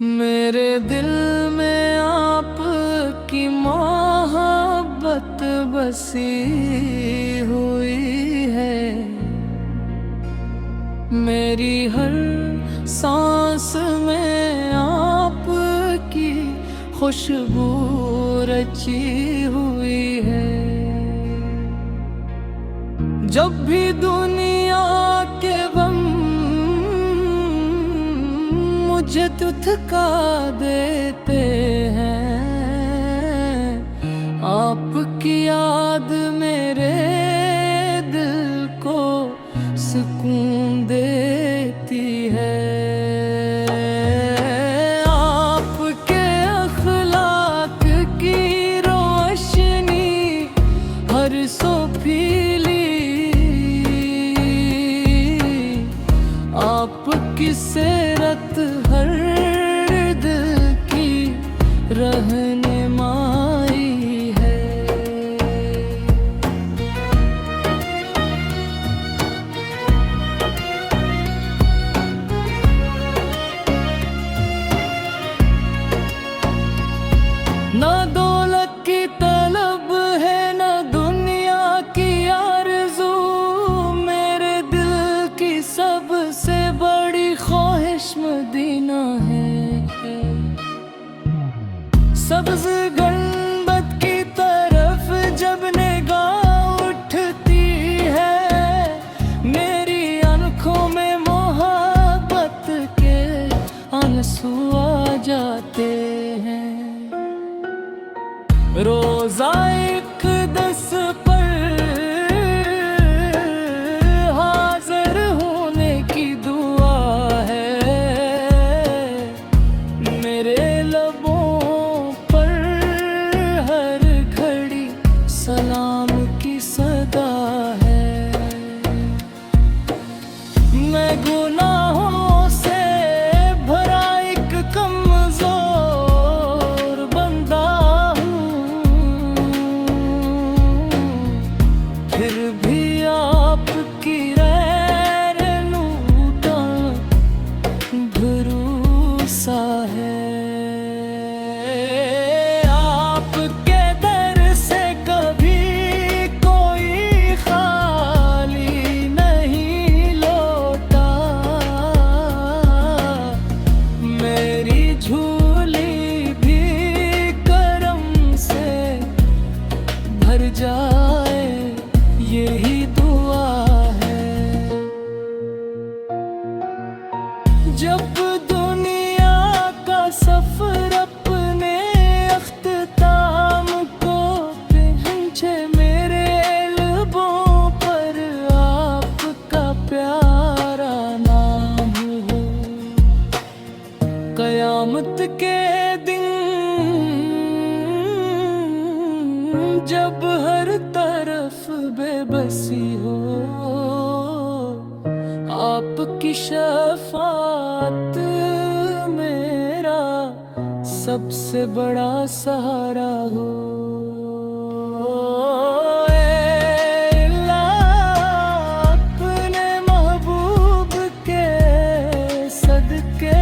मेरे दिल में आपकी मोहब्बत बसी हुई है। मेरी हर सांस में आपकी खुशबू रची हुई है। जब भी दुनिया के गम मुझे तुझका देते हैं, आपकी याद मेरे दिल को सुकून देती है। आपके अखलाक की रोशनी हर सो फीली, आपकी सीरत हर दिल की रहनुमाई है। ना दौलत की तलब है, ना दुनिया की आरज़ू। मेरे दिल की सबसे बड़ी ख्वाहिश मदीना है। सब्ज़ गुंबद की तरफ जब निगाह उठती है, मेरी आँखों में मोहब्बत के आंसू आ जाते हैं। रोज़ा इक़दस पर हाज़िर होने की दुआ है। मेरे लबों पर हर घड़ी सलाम की सदा है। मैं गुनाहों से भरा एक कमज़ोर बंदा हूँ, फिर भी आपकी रहनुमाई का भरोसा है। आपके दर से कभी कोई खाली नहीं लौटा। मेरी झोली भी करम से भर जाए, यही दुआ है। जब दुनिया का सफर अपने अख्ताम को पहुंचे, मेरे लबों पर आपका प्यारा नाम हो। कयामत के दिन जब हर तरफ बेबसी हो, आपकी शफाअत मेरा सबसे बड़ा सहारा हो। ऐ अल्लाह, अपने महबूब के सदके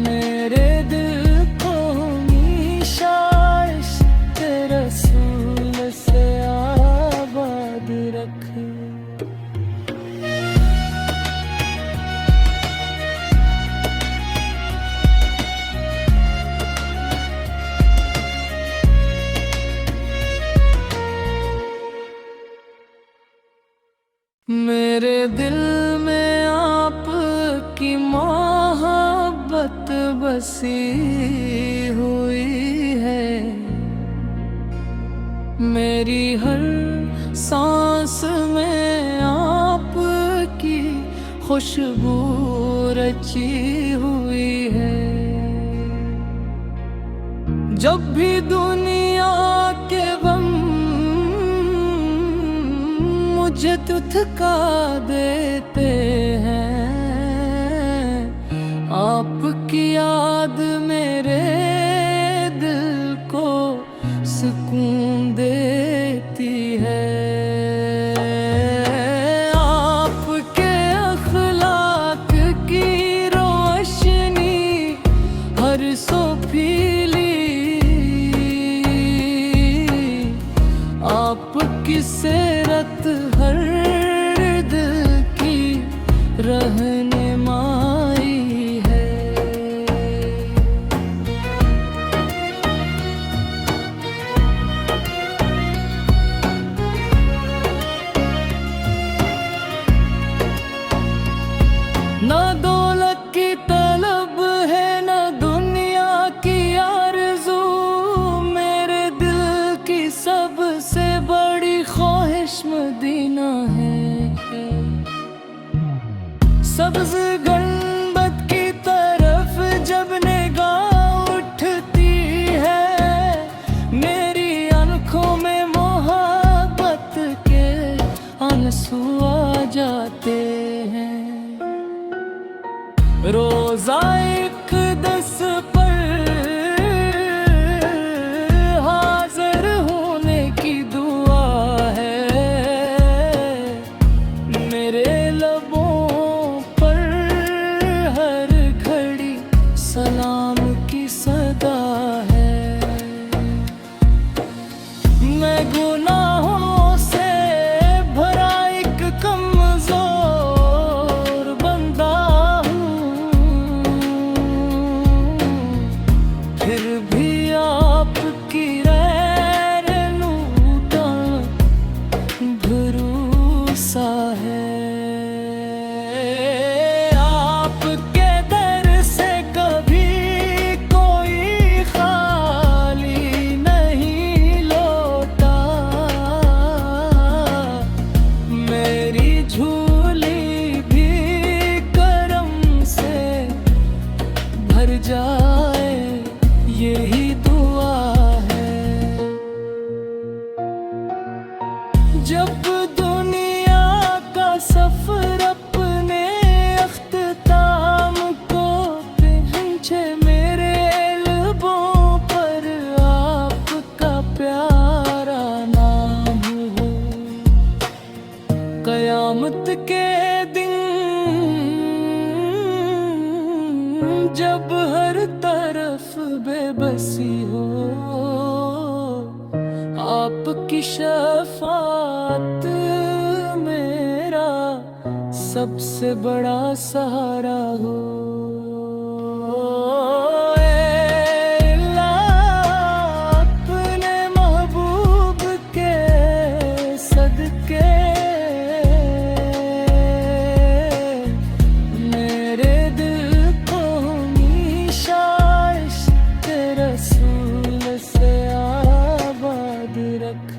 मेरे दिल को हमेशा इश्क़ रसूल से आबाद रख। मेरे दिल में आपकी मोहब्बत बसी हुई है। मेरी हर सांस में आपकी खुशबू रची हुई है। जब भी दुनिया के गम मुझे तुझका देते हैं, आपकी याद मेरे दिल को सुकून देती है। आपके अखलाक रहनुमाई है। ना दौलत की तलब है ना दुनिया की आरज़ू, मेरे दिल की सबसे बड़ी ख्वाहिश मदीना है। सब्ज़ गुंबद की तरफ जब निगाह उठती है, मेरी आँखों में मोहब्बत के आंसू आ जाते हैं। रोज़ा इक़दस पर हाज़िर होने की दुआ है, मेरे लबों पर हर घड़ी सलाम की सदा है। मैं गुनाहों से भरा एक कमज़ोर बंदा हूँ, फिर भी आपकी रहनुमाई का भरोसा है। आपके दर से कभी कोई खाली नहीं लौटा, मेरी झोली भी करम से भर जाए, यही दुआ है। जब दुनिया का सफर अपने अख्ताम को पहुंचे, मेरे लबों पर आपका प्यारा नाम हो। क़यामत के दिन जब हर तरफ बेबसी हो, आपकी शफ़ाअत मेरा सबसे बड़ा सहारा हो। अपने महबूब के सदके मेरे दिल को हमेशा इश्क़ रसूल से आबाद रख।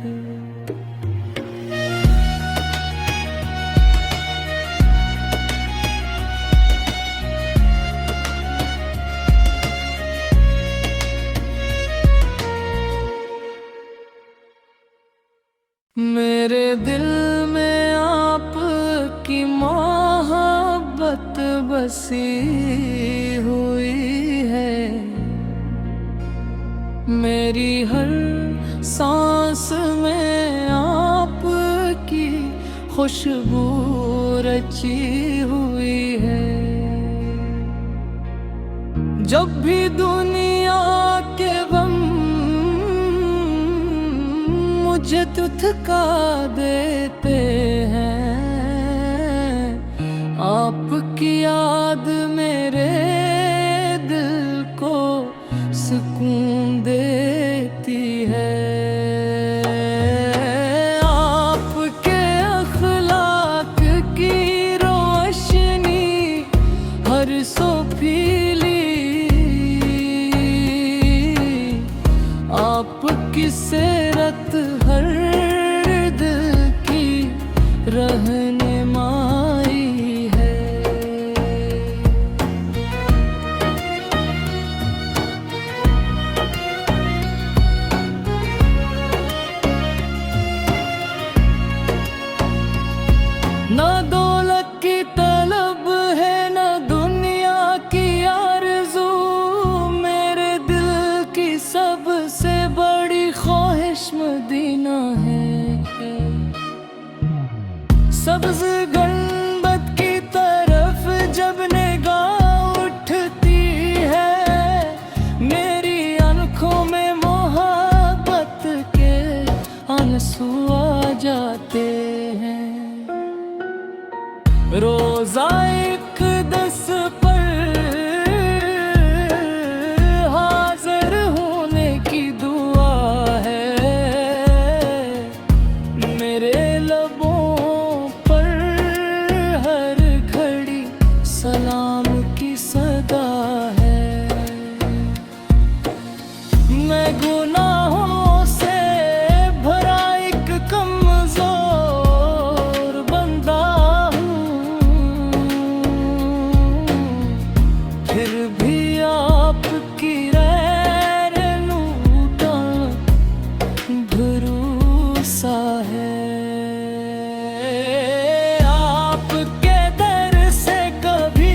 मेरे दिल में आपकी मोहब्बत बसी हुई है, मेरी हर सांस में आपकी खुशबू रची हुई है। जब भी दुनिया के गम मुझे थका देते हैं, आपकी याद मेरे दिल को सुकून देती है। आपके अखलाक की रोशनी हर सो पीली, आपकी सीरत हर दिल की रहनुमाई है। ना दौलत की तलब है ना दुनिया की आरज़ू, मेरे दिल की सबसे बड़ी ख्वाहिश मदीना है। सब्ज़ गुंबद की तरफ जब निगाह उठती है, मेरी आँखों में मोहब्बत के आंसू आ जाते हैं। रोज़ा सलाम की सदा है। मैं गुनाहों से भरा एक कमजोर बंदा हूँ, फिर भी आपकी रहनुमाई का भरोसा है। आपके दर से कभी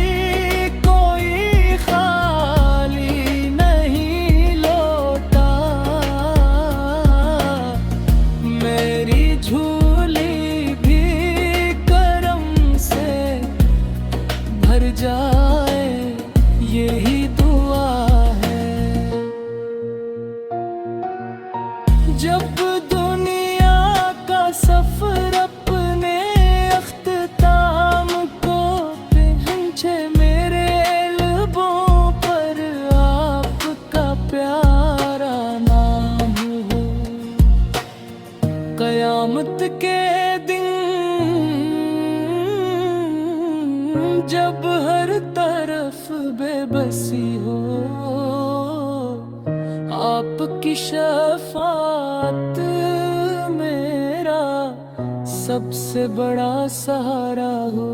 कोई खाली नहीं लौटा, मेरी झोली भी करम से भर जाए, यही दुआ है। जब दुनिया का सफर अपने अख्ताम को पहुंचे, मेरे लबों पर आपका प्यारा नाम हो। कयामत के दिन जब हर तरफ बेबसी हो, आपकी शफाअत मेरा सबसे बड़ा सहारा हो।